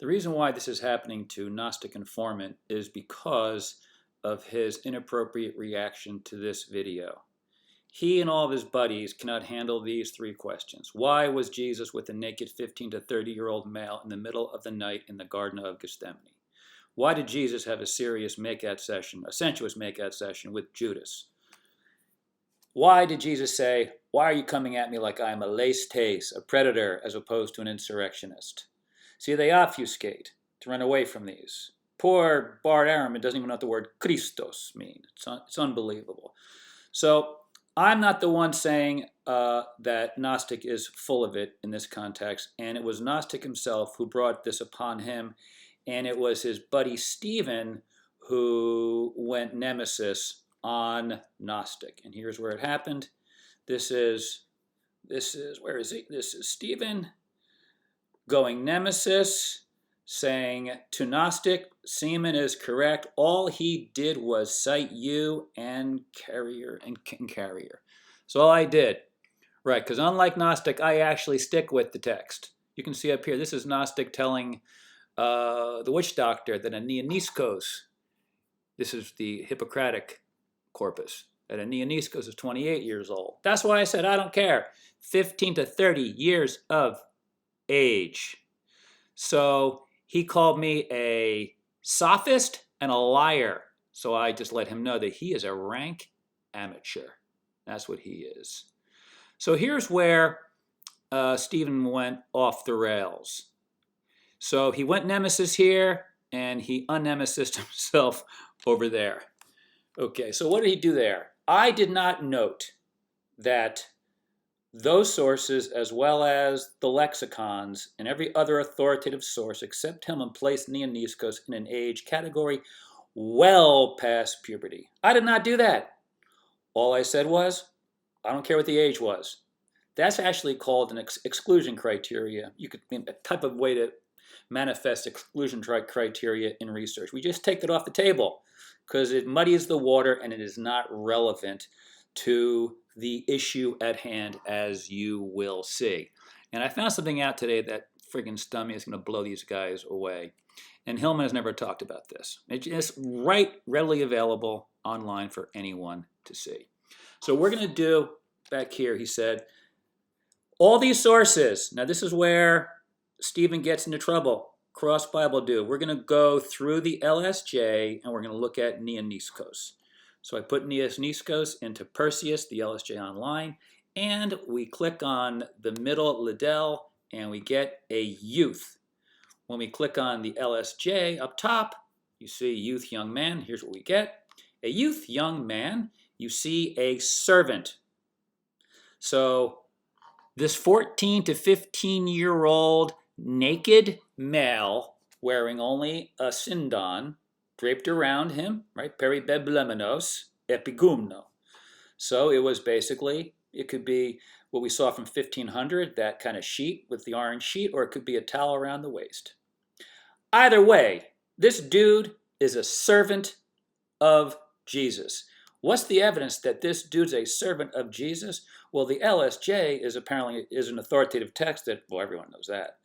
The reason why this is happening to Gnostic Informant is because of his inappropriate reaction to this video. He and all of his buddies cannot handle these three questions. Why was Jesus with a naked 15 to 30-year-old male in the middle of the night in the Garden of Gethsemane? Why did Jesus have a serious makeout session, a sensuous makeout session with Judas? Why did Jesus say, "Why are you coming at me like I am a lace-tace, a predator, as opposed to an insurrectionist?" See, they obfuscate to run away from these. Poor Bart Ehrman doesn't even know what the word Christos means. It's unbelievable. So I'm not the one saying that Gnostic is full of it in this context, and it was Gnostic himself who brought this upon him, and it was his buddy Stephen who went Nemesis on Gnostic. And here's where it happened. This is where is he? This is Stephen going Nemesis, saying to Gnostic, Seaman is correct. All he did was cite you and Carrier. So all I did. Right, because unlike Gnostic, I actually stick with the text. You can see up here, this is Gnostic telling the witch doctor that a neaniskos, this is the Hippocratic corpus, that a neaniskos is 28 years old. That's why I said I don't care. 15 to 30 years of age. So he called me a sophist and a liar. So I just let him know that he is a rank amateur. That's what he is. So here's where Stephen went off the rails. So he went Nemesis here, and he un-Nemesised himself over there. Okay, so what did he do there? I did not note that those sources, as well as the lexicons and every other authoritative source except Hillman, placed neaniskos in an age category well past puberty. I did not do that. All I said was, I don't care what the age was. That's actually called an exclusion criteria. You could, a type of way to manifest exclusion criteria in research. We just take it off the table because it muddies the water and it is not relevant to the issue at hand, as you will see. And I found something out today that friggin' stummy is going to blow these guys away. And Hillman has never talked about this. It's just readily available online for anyone to see. So we're going to do, back here, he said, all these sources. Now this is where Stephen gets into trouble. Cross Bible do. We're going to go through the LSJ and we're going to look at neaniskos. So I put neaniskos into Perseus, the LSJ online, and we click on the middle Liddell and we get a youth. When we click on the LSJ up top, you see youth, young man. Here's what we get. A youth, young man. You see a servant. So this 14 to 15-year-old naked male wearing only a sindon draped around him, right? Peribeblemenos epigumno. So it was basically, it could be what we saw from 1500, that kind of sheet with the orange sheet, or it could be a towel around the waist. Either way, this dude is a servant of Jesus. What's the evidence that this dude's a servant of Jesus? Well, the LSJ is apparently an authoritative text that, well, everyone knows that.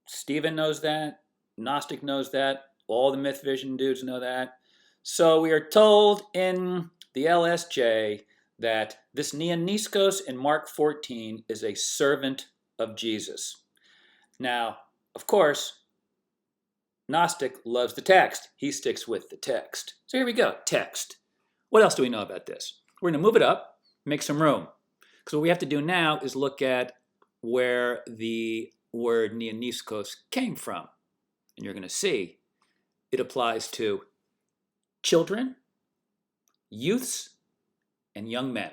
Stephen knows that. Gnostic knows that. All the Myth Vision dudes know that. So we are told in the LSJ that this neaniskos in Mark 14 is a servant of Jesus. Now, of course, Gnostic loves the text. He sticks with the text. So here we go, text. What else do we know about this? We're going to move it up, make some room. Because what we have to do now is look at where the word neaniskos came from. And you're going to see it applies to children, youths, and young men.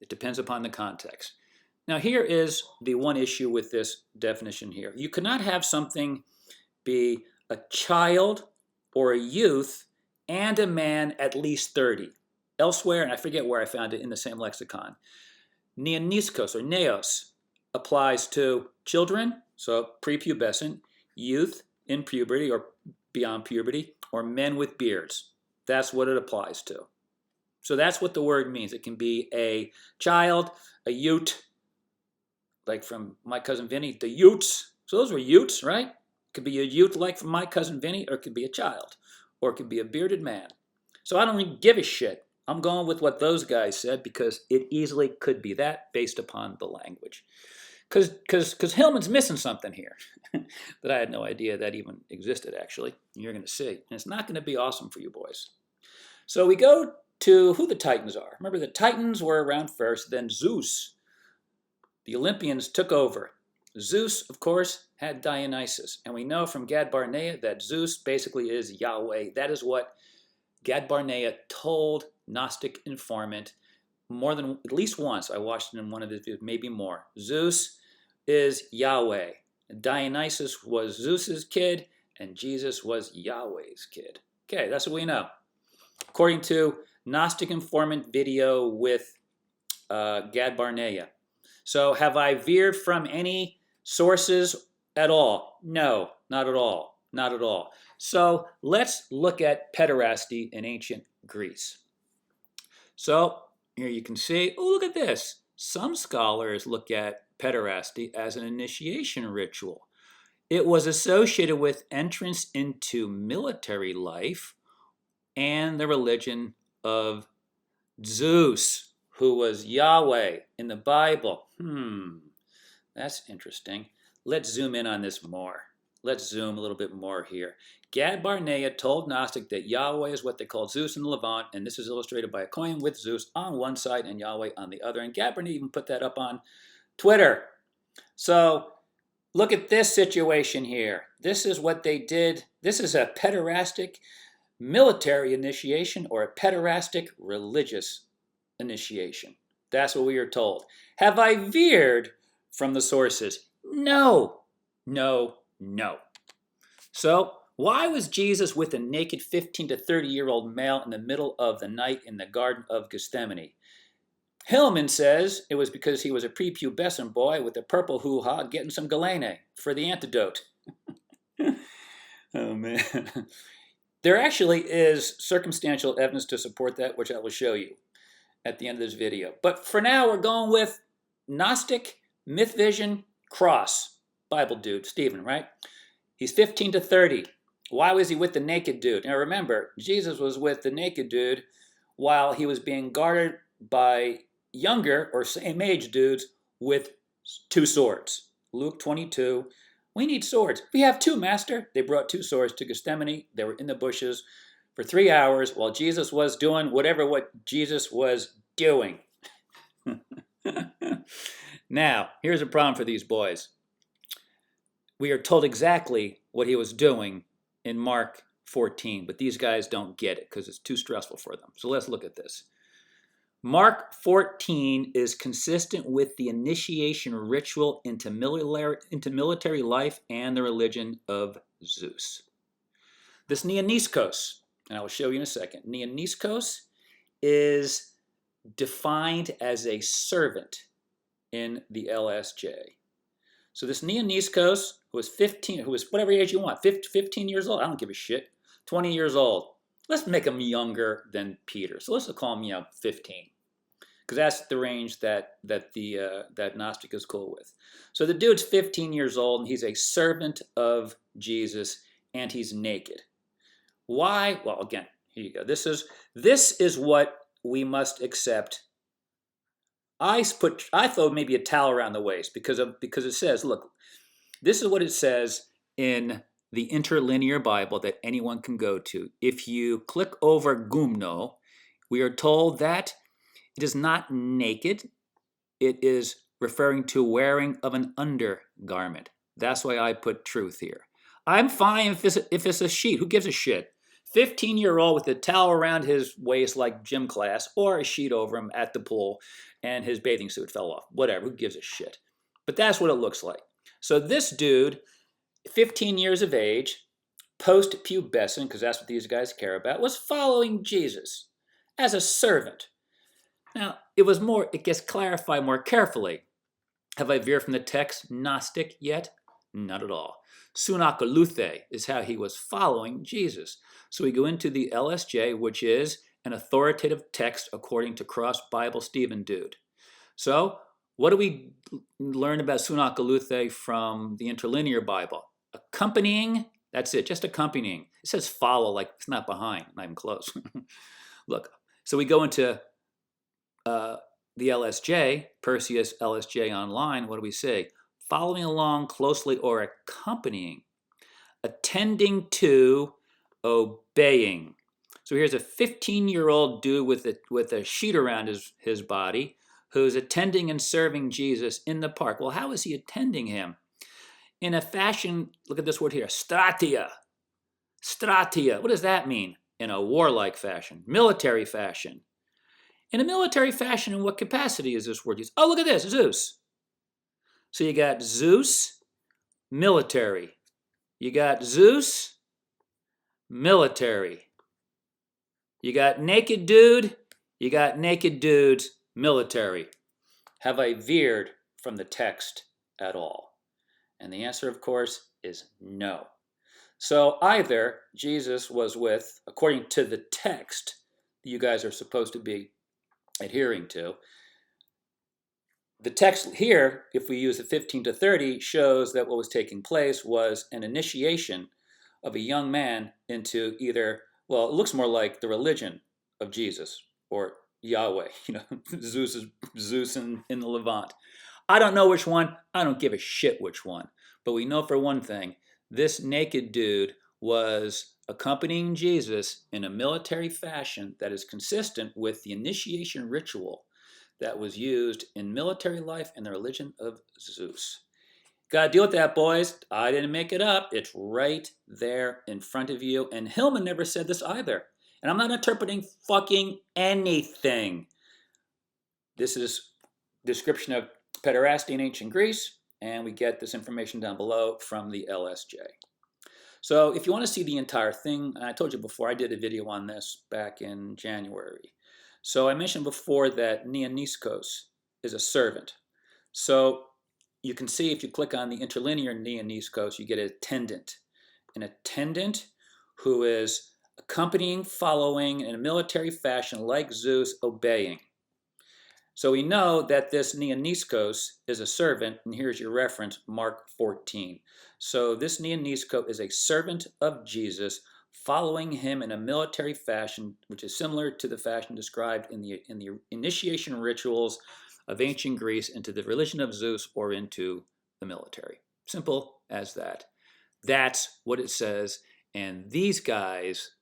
It depends upon the context. Now here is the one issue with this definition here. You cannot have something be a child or a youth and a man at least 30. Elsewhere, and I forget where I found it in the same lexicon, neaniskos or neos applies to children, so prepubescent, youth in puberty or beyond puberty, or men with beards. That's what it applies to. So that's what the word means. It can be a child, a ute, like from my cousin Vinny, the utes. So those were utes, right? It could be a youth like my cousin Vinny, or it could be a child, or it could be a bearded man. So I don't even give a shit. I'm going with what those guys said because it easily could be that based upon the language. Because Hillman's missing something here that I had no idea that even existed, actually. You're going to see. And it's not going to be awesome for you boys. So we go to who the Titans are. Remember, the Titans were around first, then Zeus. The Olympians took over. Zeus, of course, had Dionysus. And we know from Gad Barnea that Zeus basically is Yahweh. That is what Gad Barnea told Gnostic Informant more than at least once. I watched it in one of his videos, maybe more. Zeus is Yahweh. Dionysus was Zeus's kid, and Jesus was Yahweh's kid. Okay, that's what we know. According to Gnostic Informant video with Gad Barnea. So have I veered from any sources at all? No, not at all. Not at all. So let's look at pederasty in ancient Greece. So here you can see, oh, look at this. Some scholars look at pederasty as an initiation ritual. It was associated with entrance into military life and the religion of Zeus, who was Yahweh in the Bible. That's interesting. Let's zoom in on this more. Let's zoom a little bit more here. Gad Barnea told Gnostic that Yahweh is what they called Zeus in the Levant, and this is illustrated by a coin with Zeus on one side and Yahweh on the other. And Gad Barnea even put that up on Twitter. So look at this situation here. This is what they did. This is a pederastic military initiation or a pederastic religious initiation. That's what we are told. Have I veered from the sources? No, no, no. So why was Jesus with a naked 15 to 30-year-old male in the middle of the night in the Garden of Gethsemane? Hillman says it was because he was a prepubescent boy with a purple hoo-ha getting some Galene for the antidote. Oh, man. There actually is circumstantial evidence to support that, which I will show you at the end of this video. But for now, we're going with Gnostic, Myth Vision, Cross, Bible dude, Stephen, right? He's 15 to 30. Why was he with the naked dude? Now remember, Jesus was with the naked dude while he was being guarded by younger or same age dudes with 2 swords. Luke 22. We need swords. We have 2, Master. They brought 2 swords to Gethsemane. They were in the bushes for 3 hours while Jesus was doing what Jesus was doing. Now, here's a problem for these boys. We are told exactly what he was doing in Mark 14, but these guys don't get it because it's too stressful for them. So let's look at this. Mark 14 is consistent with the initiation ritual into military life and the religion of Zeus. This neaniskos, and I will show you in a second, neaniskos is defined as a servant in the LSJ. So this neaniskos, who was 15, who was whatever age you want, 15 years old, I don't give a shit, 20 years old. Let's make him younger than Peter. So let's call him, 15. Because that's the range that Gnostic is cool with. So the dude's 15 years old, and he's a servant of Jesus, and he's naked. Why? Well, again, here you go. This is what we must accept. I throw maybe a towel around the waist because it says, look, this is what it says in the interlinear Bible that anyone can go to. If you click over gumno, we are told that it is not naked. It is referring to wearing of an undergarment. That's why I put truth here. I'm fine if it's a sheet. Who gives a shit? 15-year-old with a towel around his waist like gym class, or a sheet over him at the pool, and his bathing suit fell off. Whatever, who gives a shit? But that's what it looks like. So this dude, 15 years of age, post-pubescent, because that's what these guys care about, was following Jesus as a servant. Now, it gets clarified more carefully. Have I veered from the text Gnostic yet? Not at all. Sunakaluthé is how he was following Jesus. So we go into the LSJ, which is an authoritative text according to Cross Bible Stephen Dude. So what do we learn about Sunakaluthé from the interlinear Bible? A accompanying, that's it, just accompanying. It says follow, like it's not behind, not even close. Look, so we go into the LSJ, Perseus LSJ online. What do we say? Following along closely or accompanying, attending to, obeying. So here's a 15-year-old dude with a sheet around his body who's attending and serving Jesus in the park. Well, how is he attending him? In a fashion, look at this word here, stratia. Stratia, what does that mean? In a warlike fashion, military fashion. In a military fashion, in what capacity is this word used? Oh, look at this, Zeus. So you got Zeus, military. You got Zeus, military. You got naked dude, you got naked dudes, military. Have I veered from the text at all? And the answer, of course, is no. So either Jesus was with, according to the text that you guys are supposed to be adhering to, the text here, if we use the 15 to 30, shows that what was taking place was an initiation of a young man into either, well, it looks more like the religion of Jesus or Yahweh, Zeus in the Levant. I don't know which one. I don't give a shit which one. But we know for one thing, this naked dude was accompanying Jesus in a military fashion that is consistent with the initiation ritual that was used in military life in the religion of Zeus. Got to deal with that, boys. I didn't make it up. It's right there in front of you. And Hillman never said this either. And I'm not interpreting fucking anything. This is description of pederasty in ancient Greece, and we get this information down below from the LSJ. So if you want to see the entire thing, I told you before, I did a video on this back in January. So I mentioned before that neaniskos is a servant. So you can see if you click on the interlinear neaniskos, you get an attendant who is accompanying, following in a military fashion like Zeus, obeying. So we know that this neaniskos is a servant, and here's your reference, Mark 14. So this neaniskos is a servant of Jesus, following him in a military fashion, which is similar to the fashion described in the initiation rituals of ancient Greece into the religion of Zeus or into the military. Simple as that. That's what it says, and these guys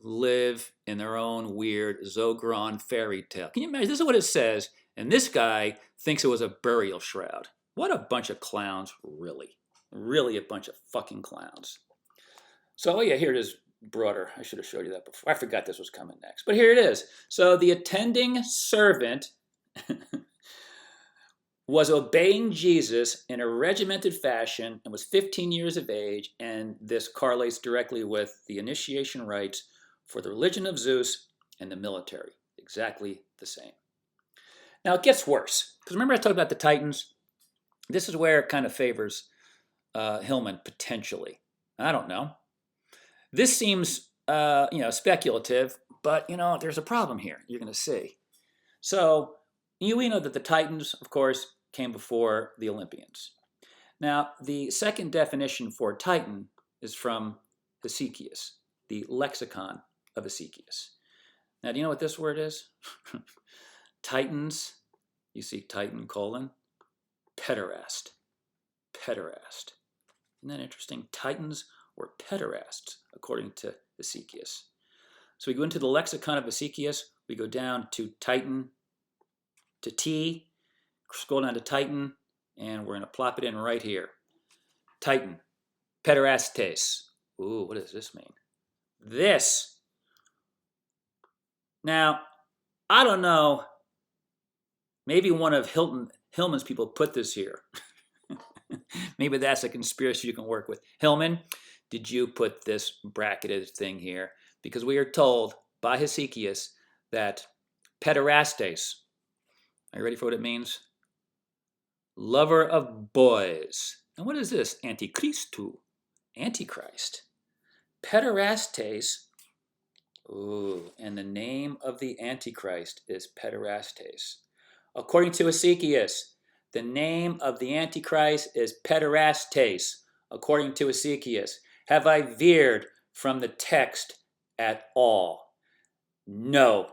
live in their own weird Zogron fairy tale. Can you imagine? This is what it says, and this guy thinks it was a burial shroud. What a bunch of clowns, really. Really a bunch of fucking clowns. So, oh yeah, here it is broader. I should have showed you that before. I forgot this was coming next, but here it is. So the attending servant was obeying Jesus in a regimented fashion and was 15 years of age, and this correlates directly with the initiation rites for the religion of Zeus and the military. Exactly the same. Now it gets worse, because remember I talked about the Titans? This is where it kind of favors Hillman, potentially. I don't know. This seems speculative, but there's a problem here. You're going to see. So we know that the Titans, of course, came before the Olympians. Now, the second definition for Titan is from Hesychius, the Lexicon of Hesychius. Now, do you know what this word is? Titans, you see Titan, pederast. Pederast. Isn't that interesting? Titans were pederasts, according to Hesychius. So we go into the Lexicon of Hesychius, we go down to Titan, to T, scroll down to Titan, and we're going to plop it in right here. Titan, pederastes. Ooh, what does this mean? This. Now, I don't know, maybe one of Hillman's people put this here. Maybe that's a conspiracy you can work with. Hillman, did you put this bracketed thing here? Because we are told by Hesychius that pederastes, are you ready for what it means? Lover of boys. And what is this? Antichristu. Antichrist. Pederastes. Ooh, and the name of the Antichrist is pederastes. According to Hesychius, the name of the Antichrist is pederastes. according to Ezekiel? Have I veered from the text at all? No,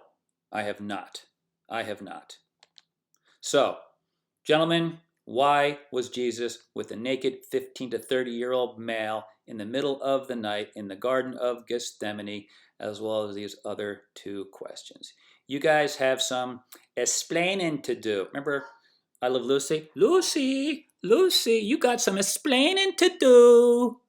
I have not. I have not. So, gentlemen, why was Jesus with a naked 15 to 30-year-old male in the middle of the night in the Garden of Gethsemane, as well as these other two questions? You guys have some explaining to do. Remember, I Love Lucy? Lucy, Lucy, you got some explaining to do.